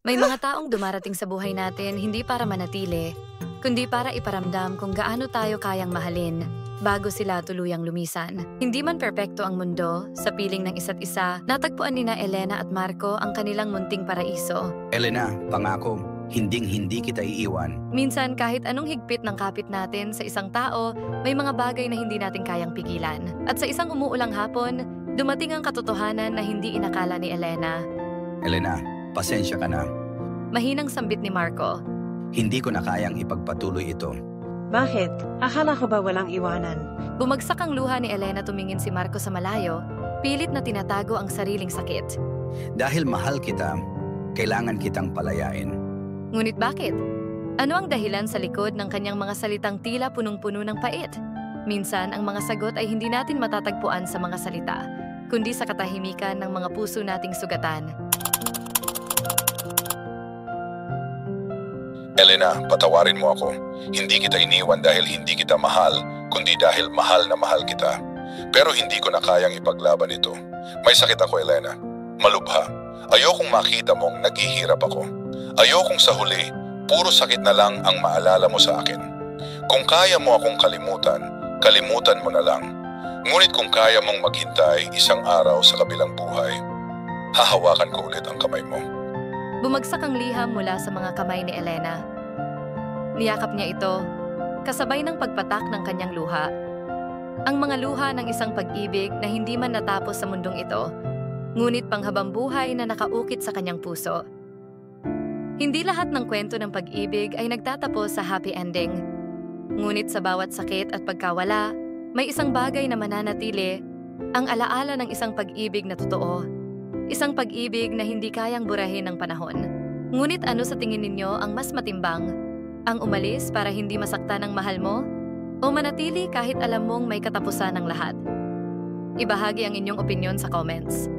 May mga taong dumarating sa buhay natin hindi para manatili, kundi para iparamdam kung gaano tayo kayang mahalin bago sila tuluyang lumisan. Hindi man perpekto ang mundo, sa piling ng isa't isa, natagpuan nina Elena at Marco ang kanilang munting paraiso. Elena, pangako, hinding-hindi kita iiwan. Minsan kahit anong higpit ng kapit natin sa isang tao, may mga bagay na hindi natin kayang pigilan. At sa isang umuulang hapon, dumating ang katotohanan na hindi inakala ni Elena. Elena, pasensya ka na. Mahinang sambit ni Marco. Hindi ko na kayang ipagpatuloy ito. Bakit? Akala ko ba walang iwanan? Bumagsak ang luha ni Elena, tumingin si Marco sa malayo, pilit na tinatago ang sariling sakit. Dahil mahal kita, kailangan kitang palayain. Ngunit bakit? Ano ang dahilan sa likod ng kanyang mga salitang tila punong-puno ng pait? Minsan, ang mga sagot ay hindi natin matatagpuan sa mga salita, kundi sa katahimikan ng mga puso nating sugatan. Elena, patawarin mo ako. Hindi kita iniwan dahil hindi kita mahal, kundi dahil mahal na mahal kita. Pero hindi ko na kayang ipaglaban ito. May sakit ako, Elena. Malubha. Ayokong makita mong naghihirap ako. Ayokong sa huli, puro sakit na lang ang maalala mo sa akin. Kung kaya mo akong kalimutan, kalimutan mo na lang. Ngunit kung kaya mong maghintay isang araw sa kabilang buhay, hahawakan ko ulit ang kamay mo. Bumagsak ang liham mula sa mga kamay ni Elena. Niyakap niya ito, kasabay ng pagpatak ng kanyang luha. Ang mga luha ng isang pag-ibig na hindi man natapos sa mundong ito, ngunit panghabang buhay na nakaukit sa kanyang puso. Hindi lahat ng kwento ng pag-ibig ay nagtatapos sa happy ending. Ngunit sa bawat sakit at pagkawala, may isang bagay na mananatili, ang alaala ng isang pag-ibig na totoo. Isang pag-ibig na hindi kayang burahin ng panahon. Ngunit ano sa tingin ninyo ang mas matimbang? Ang umalis para hindi masaktan ang mahal mo? O manatili kahit alam mong may katapusan ng lahat? Ibahagi ang inyong opinyon sa comments.